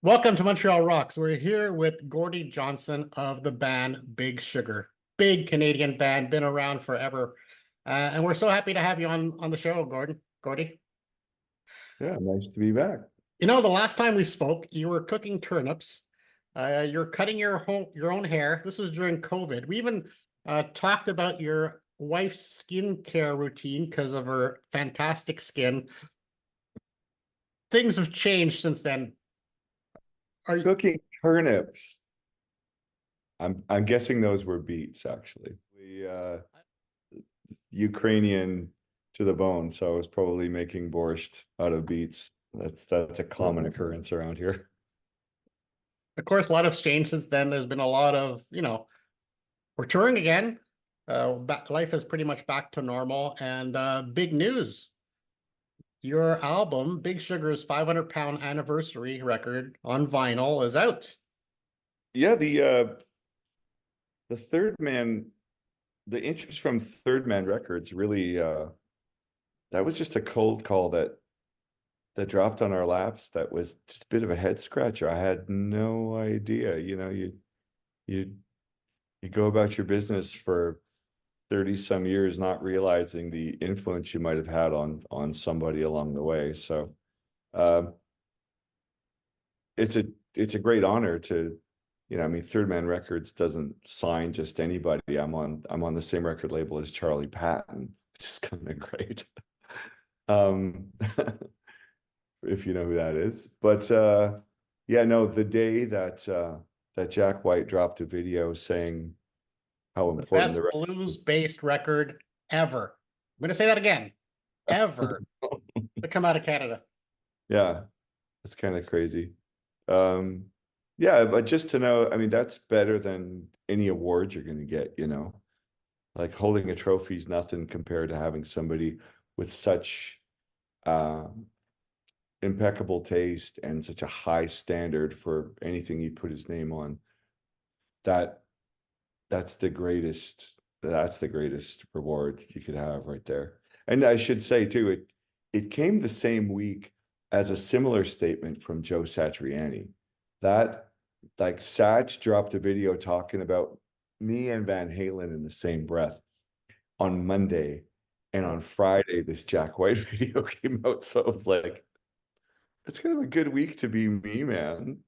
Welcome to Montreal Rocks. We're here with Gordie Johnson of the band Big Sugar. Big Canadian band, been around forever. And we're so happy to have you on the show, Gordie. Yeah, nice to be back. You know, the last time we spoke, you were cooking turnips. You're cutting your own hair. This was during COVID. We even talked about your wife's skincare routine because of her fantastic skin. Things have changed since then. Are you, Cooking turnips. I'm guessing those were beets actually. Ukrainian to the bone, so I was probably making borscht out of beets. That's a common occurrence around here. of course, a lot has changed since then. There's been a lot of, we're touring again. Life is pretty much back to normal. And big news. Your album, Big Sugar's 500-pound anniversary record on vinyl is out. Yeah, the Third Man, the interest from Third Man Records really that was just a cold call that dropped on our laps. That was just a bit of a head scratcher. I had no idea. You you go about your business for 30 some years not realizing the influence you might have had on somebody along the way. So um it's a great honor to, I mean, Third Man Records doesn't sign just anybody. I'm on the same record label as Charlie Patton, which is kind of great. um if you know who that is. But yeah, no, the day that Jack White dropped a video saying how The important best the record. blues-based record ever. I'm going to say that again. Ever to come out of Canada. Yeah, that's kind of crazy. Um, yeah, but just to know, I mean, that's better than any award you're going to get. Like holding a trophy is nothing compared to having somebody with such um, impeccable taste and such a high standard for anything he put his name on. That that's the greatest reward you could have right there. And I should say too, it came the same week as a similar statement from Joe Satriani. That like Satch dropped a video talking about me and Van Halen in the same breath on Monday. And on Friday, this Jack White video came out. So I was like, it's kind of a good week to be me, man.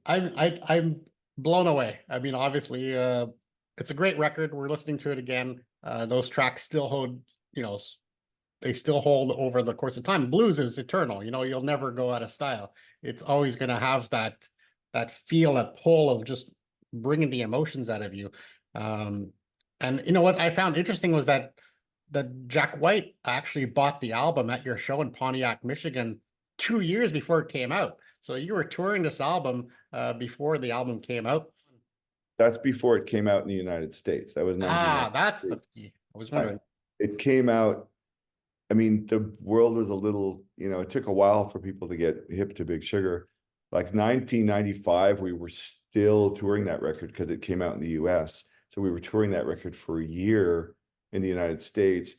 I'm blown away. I mean, obviously, it's a great record. We're listening to it again. Those tracks still hold, you know, they still hold over the course of time. Blues is eternal. You'll never go out of style. It's always going to have that feel, that pull of just bringing the emotions out of you. Um, and you know what I found interesting was that Jack White actually bought the album at your show in Pontiac, Michigan, 2 years before it came out. So you were touring this album before the album came out. That's before it came out in the United States. That was Ah, that's 1993. the key. I was Yeah. wondering. It came out. I mean, the world was a little, it took a while for people to get hip to Big Sugar. Like 1995, we were still touring that record because it came out in the US. So we were touring that record for a year in the United States.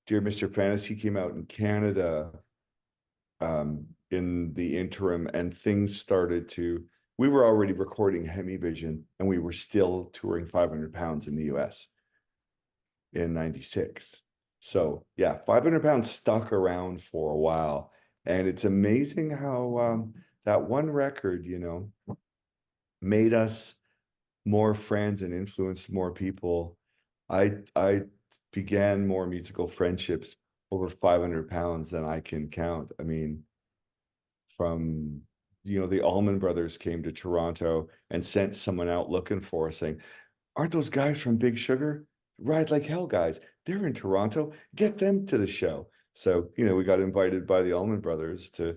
Dear Mr. Fantasy came out in Canada in the interim, and things started to, we were already recording Hemivision, and we were still touring 500 pounds in the US in 96. So yeah, 500 pounds stuck around for a while. And it's amazing how that one record, made us more friends and influenced more people. I began more musical friendships over 500 pounds than I can count. I mean, from the Allman Brothers came to Toronto and sent someone out looking for us saying, aren't those guys from Big Sugar? Ride Like Hell guys. They're in Toronto. Get them to the show. So, we got invited by the Allman Brothers to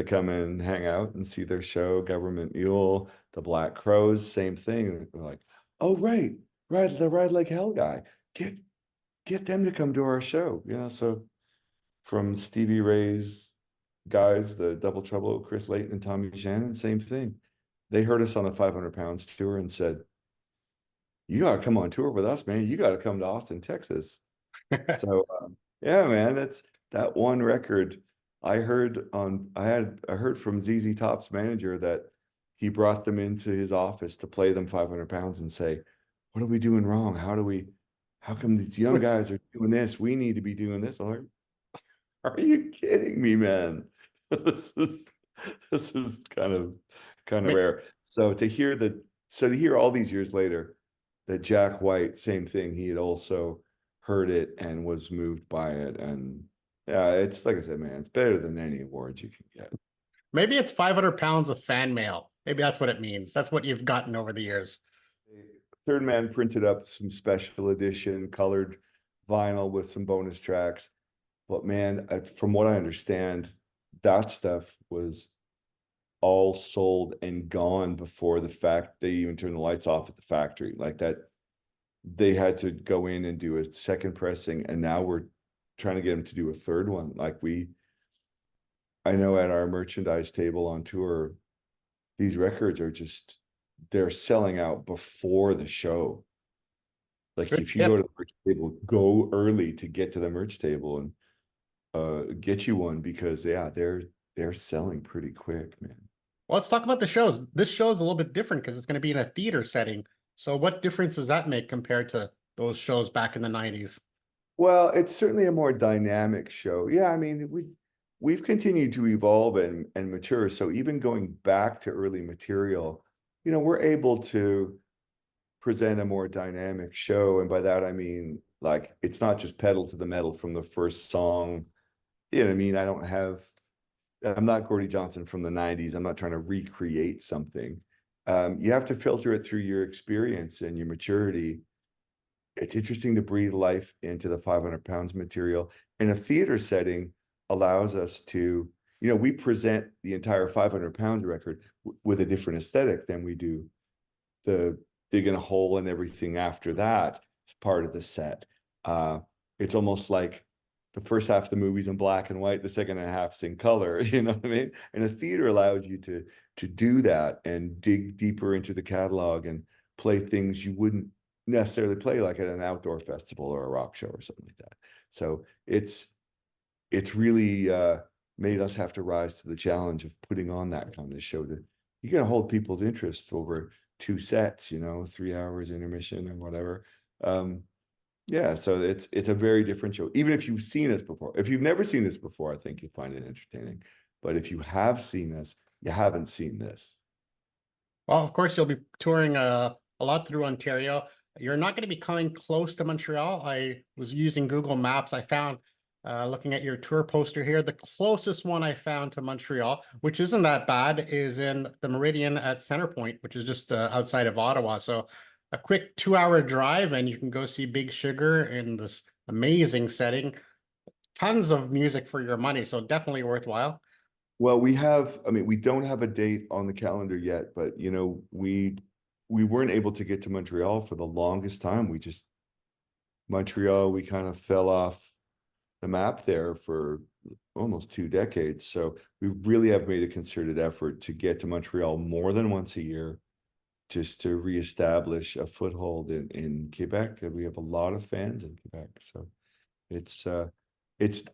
come and hang out and see their show, Government Mule, the Black Crows, same thing. We're like, oh right, Ride Like Hell guy. Get them to come to our show. So from Stevie Ray's guys, the Double Trouble, Chris Layton and Tommy Shannon, same thing. They heard us on the 500 pounds tour and said, you got to come on tour with us, man. You got to come to Austin, Texas. So, yeah, man, that's that one record. I heard from ZZ Top's manager that he brought them into his office to play them 500 pounds and say, what are we doing wrong? How come these young guys are doing this? We need to be doing this. I'm like, are you kidding me, man? This is kind of Ma- rare. So to hear all these years later that Jack White, same thing, he had also heard it and was moved by it. And yeah, it's like I said, man, it's better than any awards you can get. Maybe it's 500 pounds of fan mail. Maybe that's what it means. That's what you've gotten over the years. Third Man printed up some special edition colored vinyl with some bonus tracks. But man, from what I understand, that stuff was all sold and gone before the fact they even turned the lights off at the factory. Like that, they had to go in and do a second pressing, and now we're trying to get them to do a third one. I know at our merchandise table on tour, these records are just, they're selling out before the show. Like Good if you go tip. to the merch table, go early to get to the merch table and get you one, because yeah, they're selling pretty quick, man. Well, let's talk about the shows. This show is a little bit different because it's going to be in a theater setting. So what difference does that make compared to those shows back in the 90s? Well, it's certainly a more dynamic show. Yeah, I mean, we've continued to evolve and mature. So even going back to early material, we're able to present a more dynamic show. And by that I mean, like, it's not just pedal to the metal from the first song. You know what I mean? I'm not Gordie Johnson from the 90s. I'm not trying to recreate something. You have to filter it through your experience and your maturity. It's interesting to breathe life into the 500 pounds material. In a theater setting, allows us to, we present the entire 500 pound record with a different aesthetic than we do the digging a hole and everything after that is part of the set. It's almost like the first half of the movie's in black and white, the second half's in color, you know what I mean? And a theater allows you to do that and dig deeper into the catalog and play things you wouldn't necessarily play like at an outdoor festival or a rock show or something like that. So it's really made us have to rise to the challenge of putting on that kind of show. You're going to hold people's interest over 2 sets, 3 hours intermission or whatever. Yeah, so it's a very different show. Even if you've seen us before, if you've never seen this before, I think you'll find it entertaining. But if you have seen us, you haven't seen this. Well, of course, you'll be touring a lot through Ontario. You're not going to be coming close to Montreal. I was using Google Maps. I found, looking at your tour poster here, the closest one I found to Montreal, which isn't that bad, is in the Meridian at Centerpoint, which is just outside of Ottawa. So a quick 2-hour drive, and you can go see Big Sugar in this amazing setting. Tons of music for your money, so definitely worthwhile. Well, we don't have a date on the calendar yet, but we weren't able to get to Montreal for the longest time. Montreal, we kind of fell off the map there for almost 2 decades. So we really have made a concerted effort to get to Montreal more than once a year, just to reestablish a foothold in Quebec. And we have a lot of fans in Quebec. So it's it's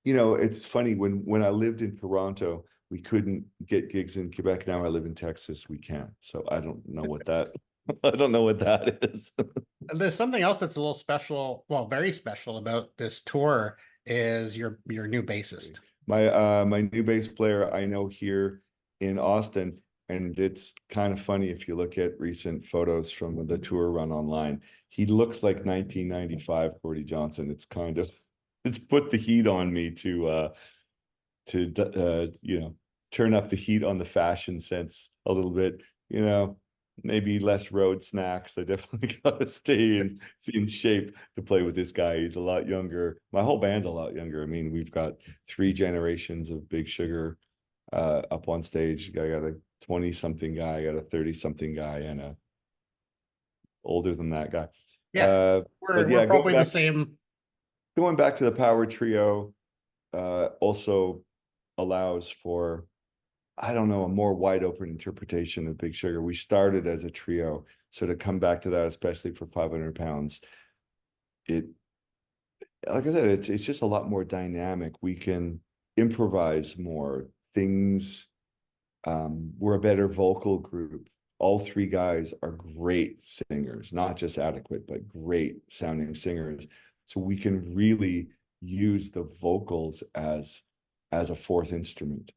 it's funny, when I lived in Toronto, we couldn't get gigs in Quebec. Now I live in Texas, we can. So I don't know what that I don't know what that is. There's something else that's a little special, well, very special about this tour is your new bassist. My new bass player I know here in Austin, and it's kind of funny if you look at recent photos from the tour run online. He looks like 1995 Gordie Johnson. It's put the heat on me to turn up the heat on the fashion sense a little bit. Maybe less road snacks. I definitely gotta stay in shape to play with this guy. He's a lot younger. My whole band's a lot younger. I mean, we've got 3 generations of Big Sugar up on stage. I got a 20-something guy, I got a 30-something guy, and a older than that guy. Yeah, But we're yeah, probably the same. going back to the power trio also allows for, I don't know, a more wide open interpretation of Big Sugar. We started as a trio, so to come back to that, especially for 500 pounds, like I said, it's just a lot more dynamic. We can improvise more. Things, we're a better vocal group. All three guys are great singers, not just adequate, but great sounding singers. So we can really use the vocals as a fourth instrument,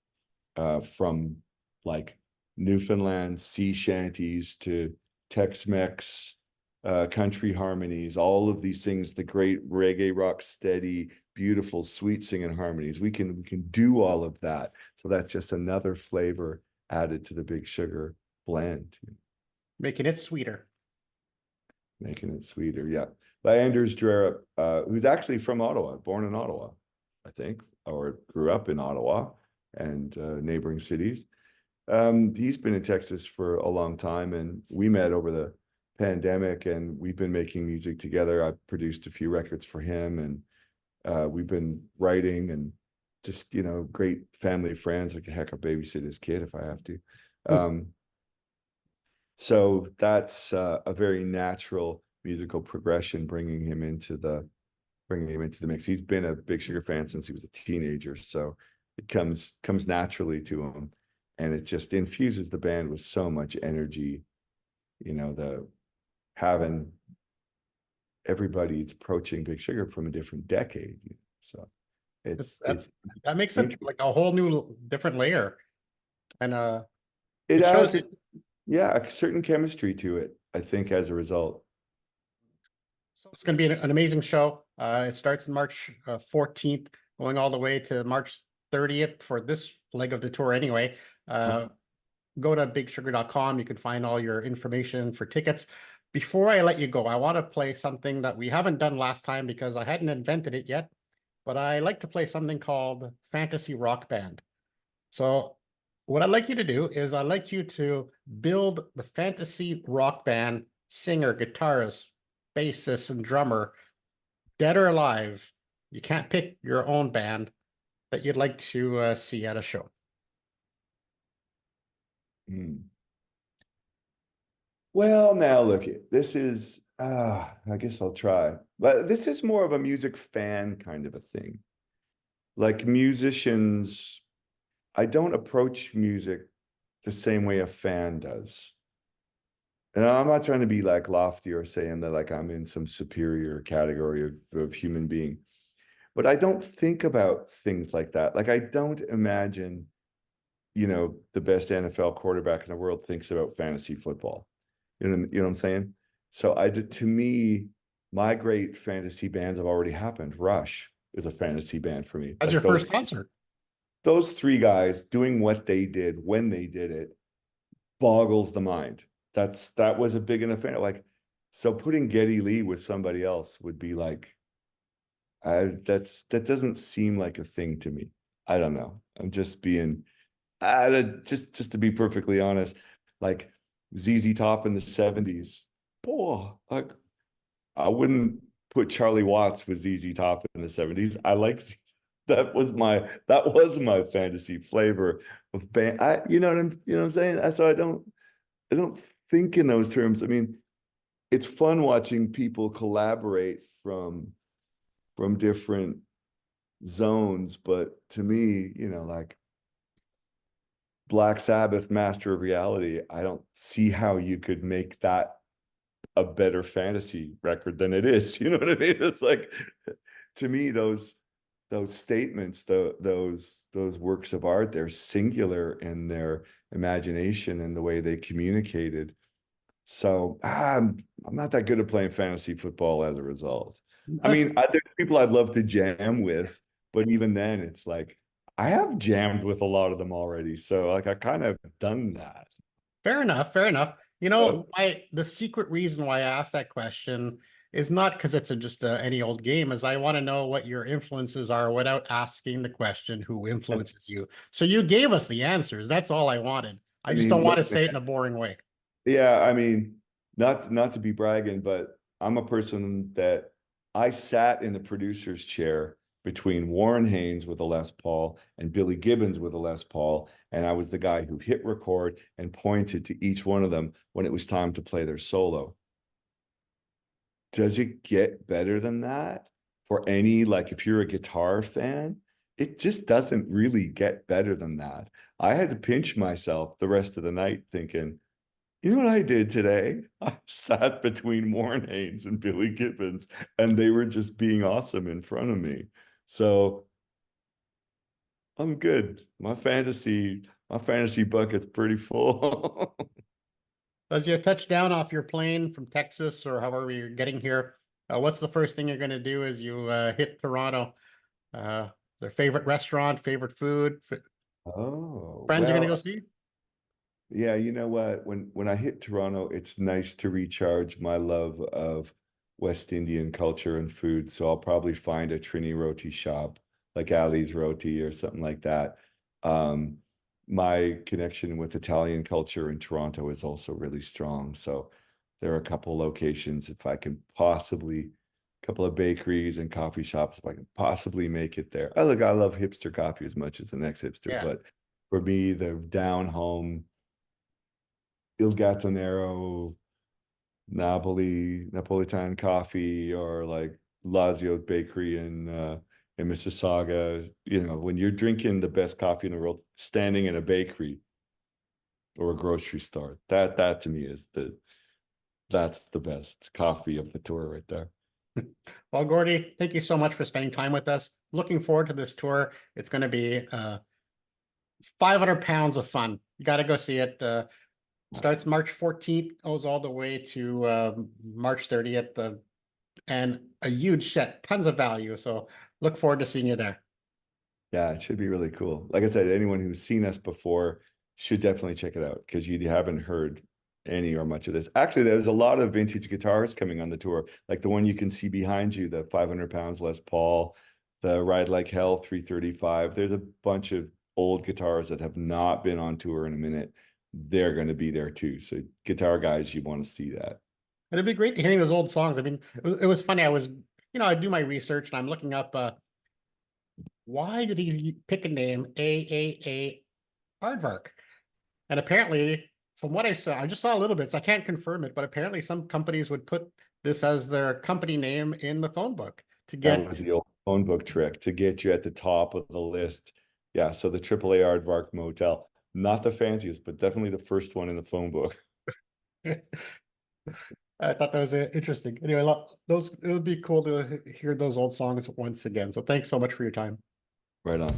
from like Newfoundland sea shanties to Tex-Mex, country harmonies, all of these things, the great reggae rock steady, beautiful, sweet singing harmonies. We can do all of that. So that's just another flavor added to the Big Sugar blend, Making it sweeter. making it sweeter. Yeah. By Anders Dreyer, who's actually from Ottawa, born in Ottawa, I think, or grew up in Ottawa and neighboring cities. He's been in Texas for a long time, and we met over the pandemic, and we've been making music together. I produced a few records for him, and we've been writing, and just, great family friends. Like, heck, I'll babysit his kid if I have to. So that's a very natural musical progression, bringing him into the mix. He's been a Big Sugar fan since he was a teenager, so it comes naturally to him, and it just infuses the band with so much energy. The having everybody's approaching Big Sugar from a different decade, so that makes it like a whole new different layer, and it shows adds, yeah, a certain chemistry to it, I think, as a result. So it's going to be an amazing show. It starts in March 14th, going all the way to March 30th for this leg of the tour anyway. Go to bigsugar.com. You can find all your information for tickets. Before I let you go, I want to play something that we haven't done last time because I hadn't invented it yet, but I like to play something called Fantasy Rock Band. So what I'd like you to do is I'd like you to build the fantasy rock band singer, guitarist, bassist, and drummer, dead or alive. You can't pick your own band that you'd like to see at a show. Well, now look, this is, I guess I'll try, but this is more of a music fan kind of a thing. Like, musicians, I don't approach music the same way a fan does. And I'm not trying to be like lofty or saying that like I'm in some superior category of human being, but I don't think about things like that. Like, I don't imagine, the best NFL quarterback in the world thinks about fantasy football. You know what I'm saying? So to me, my great fantasy bands have already happened. Rush is a fantasy band for me. As Like, your first concert. Those three guys doing what they did when they did it boggles the mind. That was a big enough fan. Like, so putting Geddy Lee with somebody else would be like, that doesn't seem like a thing to me. I don't know. I'm just being, just to be perfectly honest, like ZZ Top in the 70s. Boy, like, I wouldn't put Charlie Watts with ZZ Top in the 70s. I like, that was my fantasy flavor of band. You know what I'm saying? So I don't think in those terms. I mean, it's fun watching people collaborate from different zones, but to me, like Black Sabbath, Master of Reality, I don't see how you could make that a better fantasy record than it is. You know what I mean? It's like, to me, those statements, those works of art, they're singular in their imagination and the way they communicated. So I'm not that good at playing fantasy football as a result. I mean, there's people I'd love to jam with, but even then, it's like, I have jammed with a lot of them already. So like, I kind of done that. Fair enough. Fair enough. The secret reason why I asked that question is not because it's just any old game, is I want to know what your influences are without asking the question, who influences you? So you gave us the answers. That's all I wanted. I just don't want to say it in a boring way. Yeah, I mean, not to be bragging, but I'm a person that I sat in the producer's chair between Warren Haynes with a Les Paul and Billy Gibbons with a Les Paul, and I was the guy who hit record and pointed to each one of them when it was time to play their solo. Does it get better than that for any, like, if you're a guitar fan? it just doesn't really get better than that. I had to pinch myself the rest of the night thinking, you know what I did today? I sat between Warren Haynes and Billy Gibbons, and they were just being awesome in front of me. So I'm good. My fantasy bucket's pretty full. As you touch down off your plane from Texas or however you're getting here, what's the first thing you're going to do as you hit Toronto? Their favorite restaurant, favorite food, Oh, friends you're going to go well, see? yeah, you know what? When I hit Toronto, it's nice to recharge my love of West Indian culture and food. So I'll probably find a Trini roti shop like Ali's Roti or something like that. Um, my connection with Italian culture in Toronto is also really strong. So there are a couple locations, if I can possibly, a couple of bakeries and coffee shops, if I can possibly make it there. I love hipster coffee as much as the next hipster, Yeah. but for me, the down home Il Gattonero, Napolitan coffee, or like Lazio's bakery in Mississauga. You know, when you're drinking the best coffee in the world, standing in a bakery or a grocery store, that to me is that's the best coffee of the tour right there. Well, Gordie, thank you so much for spending time with us. Looking forward to this tour. It's going to be 500 pounds of fun. You got to go see it. Starts March 14th, goes all the way to March 30th, and a huge set, tons of value. So look forward to seeing you there. Yeah, it should be really cool. Like I said, anyone who's seen us before should definitely check it out because you haven't heard any or much of this. Actually, there's a lot of vintage guitars coming on the tour, like the one you can see behind you, the 500 pounds Les Paul, the Ride Like Hell 335. There's a bunch of old guitars that have not been on tour in a minute. They're going to be there too. So guitar guys, you want to see that. It'd be great to hearing those old songs. I mean, it was funny. I was, I do my research and I'm looking up why did he pick a name AAA Aardvark? And apparently, from what I saw, I just saw a little bit, so I can't confirm it, but apparently some companies would put this as their company name in the phone book to That was get. the old phone book trick to get you at the top of the list. Yeah, so the AAA Aardvark Motel, not the fanciest, but definitely the first one in the phone book. I thought that was interesting. Anyway, those it would be cool to hear those old songs once again. So thanks so much for your time. Right on.